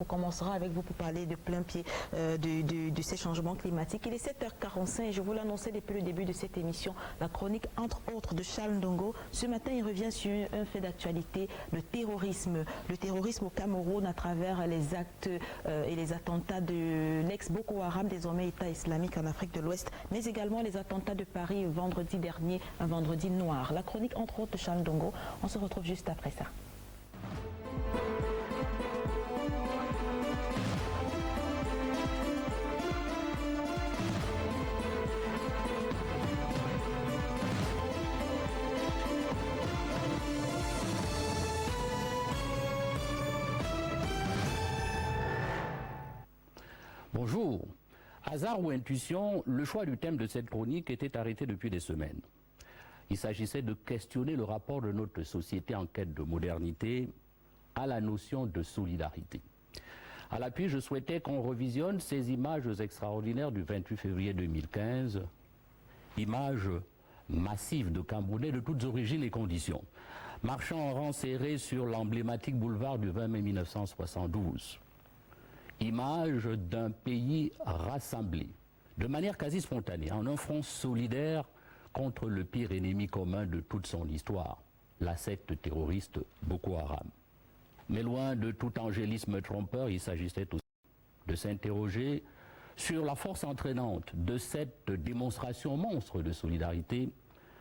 On commencera avec vous pour parler de plein pied de ces changements climatiques. Il est 7h45 et je vous l'annonçais depuis le début de cette émission, la chronique entre autres de Charles Ndongo. Ce matin, il revient sur un fait d'actualité, le terrorisme. Le terrorisme au Cameroun à travers les actes et les attentats de l'ex-Boko Haram, désormais État islamique en Afrique de l'Ouest, mais également les attentats de Paris vendredi dernier, un vendredi noir. La chronique entre autres de Charles Ndongo, on se retrouve juste après ça. Bonjour. Hasard ou intuition, le choix du thème de cette chronique était arrêté depuis des semaines. Il s'agissait de questionner le rapport de notre société en quête de modernité à la notion de solidarité. À l'appui, je souhaitais qu'on revisionne ces images extraordinaires du 28 février 2015, images massives de Camerounais de toutes origines et conditions, marchant en rang serré sur l'emblématique boulevard du 20 mai 1972. Image d'un pays rassemblé, de manière quasi spontanée, en un front solidaire contre le pire ennemi commun de toute son histoire, la secte terroriste Boko Haram. Mais loin de tout angélisme trompeur, il s'agissait aussi de s'interroger sur la force entraînante de cette démonstration monstre de solidarité,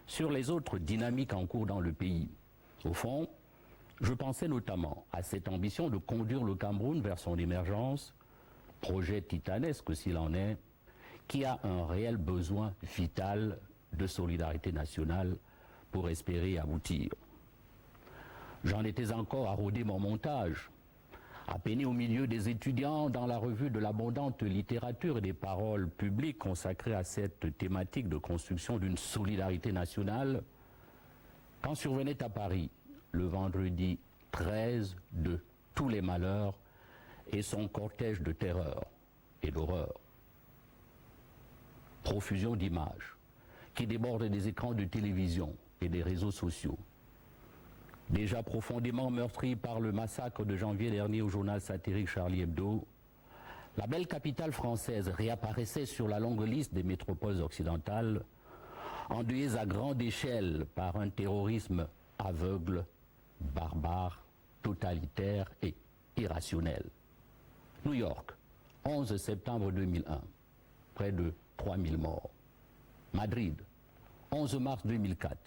sur les autres dynamiques en cours dans le pays. Au fond, je pensais notamment à cette ambition de conduire le Cameroun vers son émergence, projet titanesque s'il en est, qui a un réel besoin vital de solidarité nationale pour espérer aboutir. J'en étais encore à rôder mon montage, à peiner au milieu des étudiants dans la revue de l'abondante littérature et des paroles publiques consacrées à cette thématique de construction d'une solidarité nationale, quand survenait à Paris le vendredi 13 de tous les malheurs et son cortège de terreur et d'horreur. Profusion d'images qui débordent des écrans de télévision et des réseaux sociaux. Déjà profondément meurtri par le massacre de janvier dernier au journal satirique Charlie Hebdo, la belle capitale française réapparaissait sur la longue liste des métropoles occidentales, endeuillées à grande échelle par un terrorisme aveugle, barbare, totalitaire et irrationnel. New York, 11 septembre 2001, près de 3000 morts. Madrid, 11 mars 2004,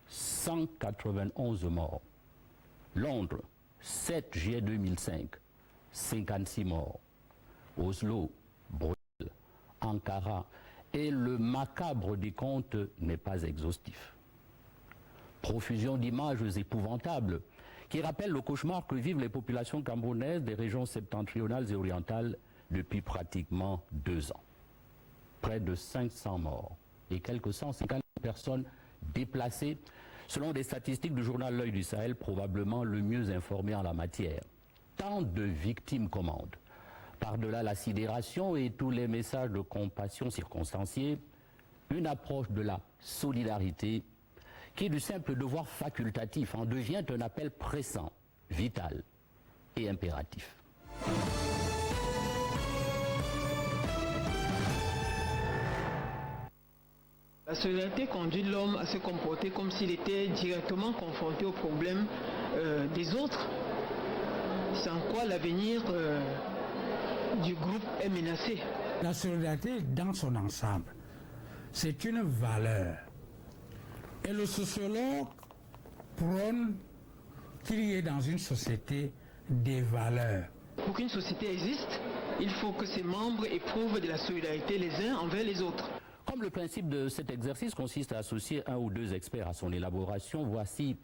191 morts. Londres, 7 juillet 2005, 56 morts. Oslo, Bruxelles, Ankara, et le macabre décompte n'est pas exhaustif. Profusion d'images épouvantables qui rappellent le cauchemar que vivent les populations camerounaises des régions septentrionales et orientales depuis pratiquement 2 ans. Près de 500 morts et quelques 150 personnes déplacées, selon des statistiques du journal L'Œil du Sahel, probablement le mieux informé en la matière. Tant de victimes commandent. Par-delà la sidération et tous les messages de compassion circonstanciés, une approche de la solidarité qui du simple devoir facultatif en devient un appel pressant, vital et impératif. La solidarité conduit l'homme à se comporter comme s'il était directement confronté aux problèmes des autres, sans quoi l'avenir du groupe est menacé. La solidarité dans son ensemble, c'est une valeur. Et le sociologue prône qu'il y ait dans une société des valeurs. Pour qu'une société existe, il faut que ses membres éprouvent de la solidarité les uns envers les autres. Comme le principe de cet exercice consiste à associer 1 ou 2 experts à son élaboration, voici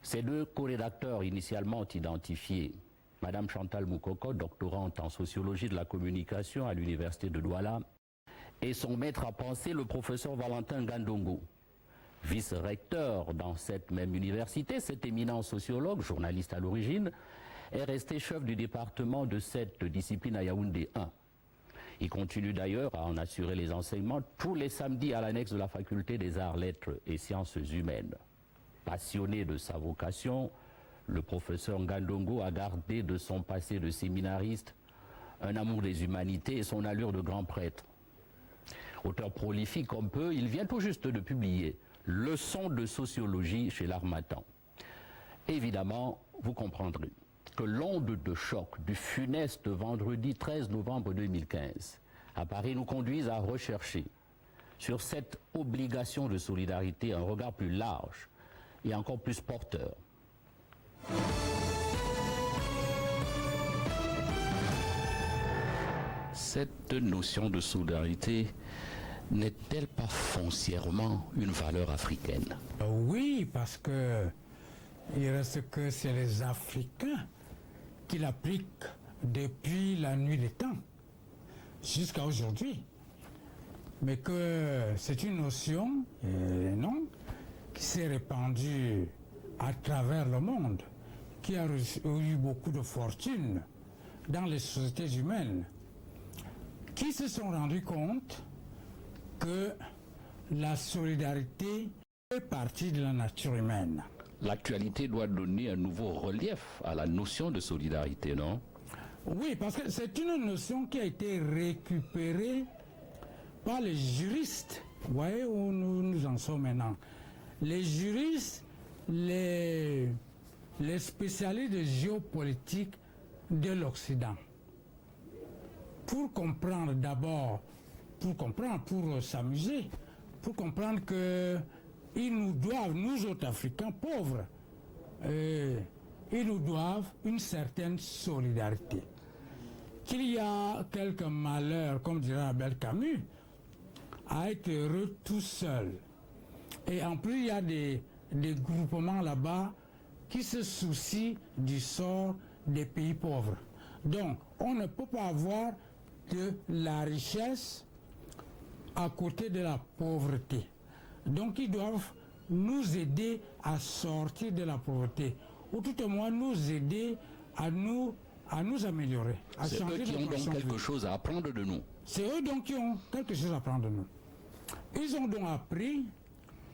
ces 2 co-rédacteurs initialement identifiés. Madame Chantal Moukoko, doctorante en sociologie de la communication à l'université de Douala, et son maître à penser, le professeur Valentin Gandongo. Vice-recteur dans cette même université, cet éminent sociologue, journaliste à l'origine, est resté chef du département de cette discipline à Yaoundé 1. Il continue d'ailleurs à en assurer les enseignements tous les samedis à l'annexe de la faculté des arts, lettres et sciences humaines. Passionné de sa vocation, le professeur Ngandongo a gardé de son passé de séminariste un amour des humanités et son allure de grand prêtre. Auteur prolifique comme peu, il vient tout juste de publier Leçons de sociologie chez l'Harmattan. Évidemment, vous comprendrez que l'onde de choc du funeste vendredi 13 novembre 2015 à Paris nous conduise à rechercher sur cette obligation de solidarité un regard plus large et encore plus porteur. Cette notion de solidarité n'est-elle pas foncièrement une valeur africaine? Oui, parce que il reste que c'est les Africains qui l'appliquent depuis la nuit des temps jusqu'à aujourd'hui. Mais que c'est une notion, non, qui s'est répandue à travers le monde, qui a eu beaucoup de fortune dans les sociétés humaines, qui se sont rendus compte que la solidarité fait partie de la nature humaine. L'actualité doit donner un nouveau relief à la notion de solidarité, non? Oui, parce que c'est une notion qui a été récupérée par les juristes. Vous voyez où nous en sommes maintenant. Les juristes, les spécialistes de géopolitique de l'Occident. Pour comprendre d'abord, pour s'amuser, pour comprendre que ils nous doivent, nous autres Africains pauvres, ils nous doivent une certaine solidarité. Qu'il y a quelques malheurs, comme dirait Albert Camus, à être heureux tout seul. Et en plus, il y a des groupements là-bas qui se soucient du sort des pays pauvres. Donc, on ne peut pas avoir de la richesse à côté de la pauvreté. Donc, ils doivent nous aider à sortir de la pauvreté, ou tout au moins nous aider à nous améliorer. C'est eux qui ont donc quelque chose à apprendre de nous. C'est eux donc qui ont quelque chose à apprendre de nous. Ils ont donc appris,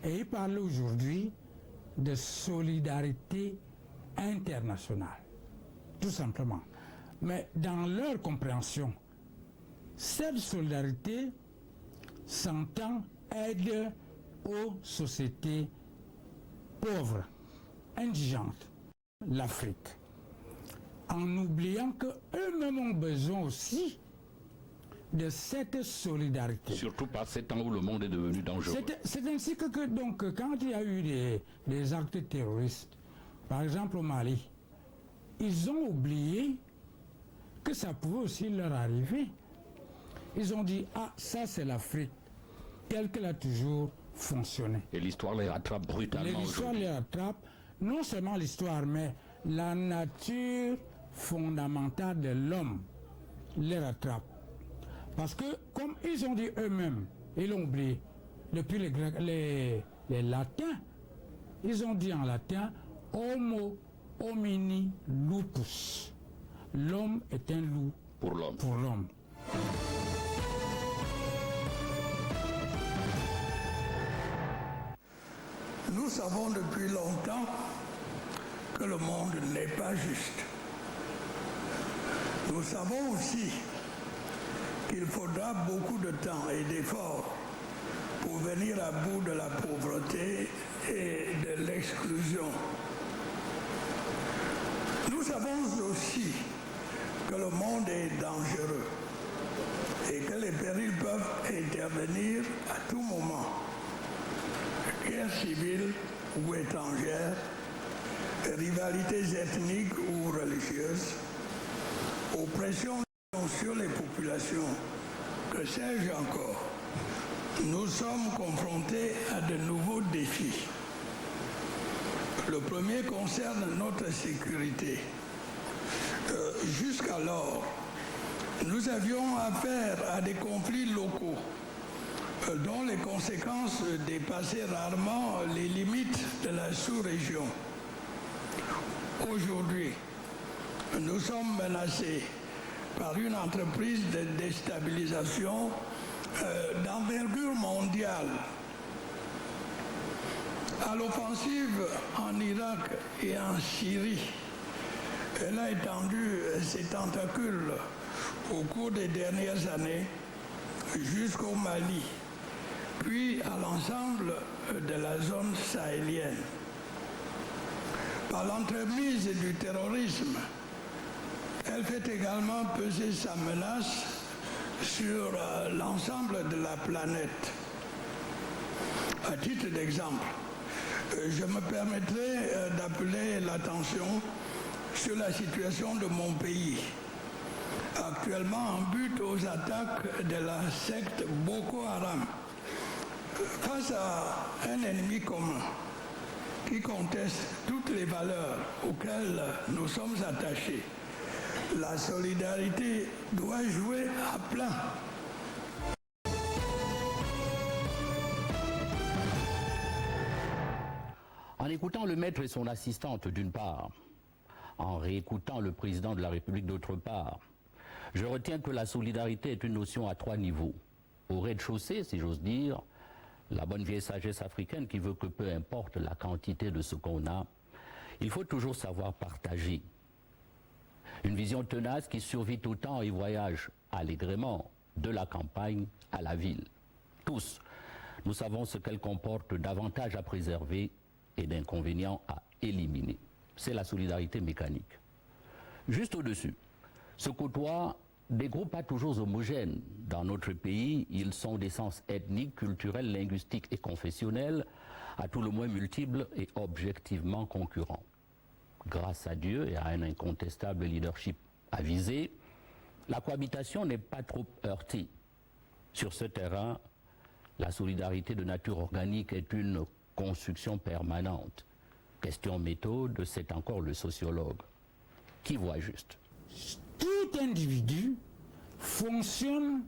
et ils parlent aujourd'hui de solidarité internationale, tout simplement. Mais dans leur compréhension, cette solidarité s'entend aide aux sociétés pauvres, indigentes, l'Afrique, en oubliant qu'eux-mêmes ont besoin aussi de cette solidarité. Surtout par ces temps où le monde est devenu dangereux. C'est ainsi que donc, quand il y a eu des actes terroristes, par exemple au Mali, ils ont oublié que ça pouvait aussi leur arriver. Ils ont dit, ah, ça c'est l'Afrique, telle qu'elle a toujours fonctionné. Et l'histoire les rattrape brutalement. L'histoire les rattrape, non seulement l'histoire, mais la nature fondamentale de l'homme les rattrape. Parce que, comme ils ont dit eux-mêmes, ils l'ont oublié, depuis les Grecs, les Latins, ils ont dit en latin, Homo homini lupus. L'homme est un loup pour l'homme. Pour l'homme. Nous savons depuis longtemps que le monde n'est pas juste. Nous savons aussi qu'il faudra beaucoup de temps et d'efforts pour venir à bout de la pauvreté et de l'exclusion. Nous savons aussi que le monde est dangereux et que les périls peuvent intervenir à tout moment. Guerre civile ou étrangère, rivalités ethniques ou religieuses, oppression sur les populations, que sais-je encore. Nous sommes confrontés à de nouveaux défis. Le premier concerne notre sécurité. Jusqu'alors, nous avions affaire à des conflits locaux dont les conséquences dépassaient rarement les limites de la sous-région. Aujourd'hui, nous sommes menacés par une entreprise de déstabilisation d'envergure mondiale. À l'offensive en Irak et en Syrie, elle a étendu ses tentacules au cours des dernières années jusqu'au Mali, puis à l'ensemble de la zone sahélienne. Par l'entremise du terrorisme, elle fait également peser sa menace sur l'ensemble de la planète. À titre d'exemple, je me permettrai d'appeler l'attention sur la situation de mon pays, actuellement en but aux attaques de la secte Boko Haram, face à un ennemi commun qui conteste toutes les valeurs auxquelles nous sommes attachés. La solidarité doit jouer à plein. En écoutant le maître et son assistante d'une part, en réécoutant le président de la République d'autre part, je retiens que la solidarité est une notion à 3 niveaux. Au rez-de-chaussée, si j'ose dire, la bonne vieille sagesse africaine qui veut que peu importe la quantité de ce qu'on a, il faut toujours savoir partager. Une vision tenace qui survit au temps et voyage allègrement de la campagne à la ville. Tous, nous savons ce qu'elle comporte d'avantages à préserver et d'inconvénients à éliminer. C'est la solidarité mécanique. Juste au-dessus, se côtoient des groupes pas toujours homogènes. Dans notre pays, ils sont d'essence ethnique, culturelle, linguistique et confessionnelle, à tout le moins multiples et objectivement concurrents. Grâce à Dieu et à un incontestable leadership avisé, la cohabitation n'est pas trop heurtée. Sur ce terrain, la solidarité de nature organique est une construction permanente. Question méthode, c'est encore le sociologue qui voit juste. Tout individu fonctionne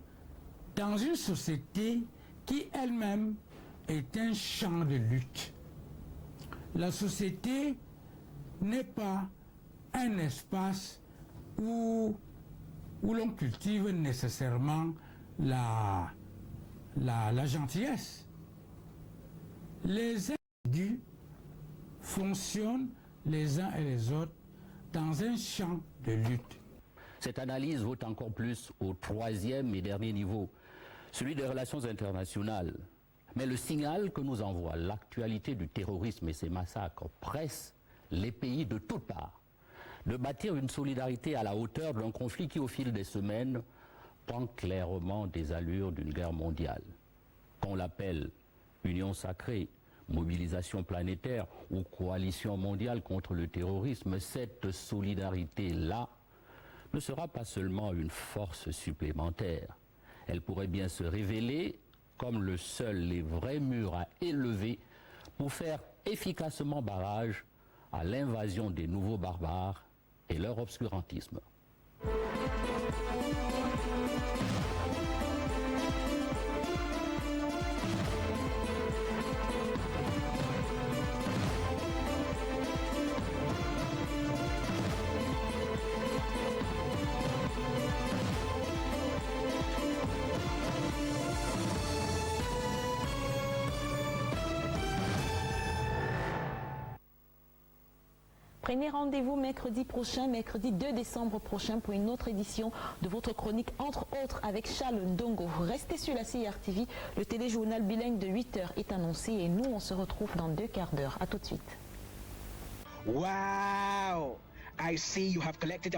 dans une société qui elle-même est un champ de lutte. La société n'est pas un espace où l'on cultive nécessairement la gentillesse. Les individus fonctionnent les uns et les autres dans un champ de lutte. Cette analyse vaut encore plus au 3e et dernier niveau, celui des relations internationales. Mais le signal que nous envoie l'actualité du terrorisme et ses massacres presse les pays de toutes parts de bâtir une solidarité à la hauteur d'un conflit qui, au fil des semaines, prend clairement des allures d'une guerre mondiale. Qu'on l'appelle union sacrée, mobilisation planétaire ou coalition mondiale contre le terrorisme, cette solidarité-là ne sera pas seulement une force supplémentaire. Elle pourrait bien se révéler comme le seul et vrai mur à élever pour faire efficacement barrage à l'invasion des nouveaux barbares et leur obscurantisme. Prenez rendez-vous mercredi prochain, mercredi 2 décembre prochain, pour une autre édition de votre chronique, entre autres avec Charles Ndongo. Restez sur la CIRTV, le téléjournal bilingue de 8h est annoncé et nous on se retrouve dans 2 quarts d'heure. A tout de suite. Wow! I see you have collected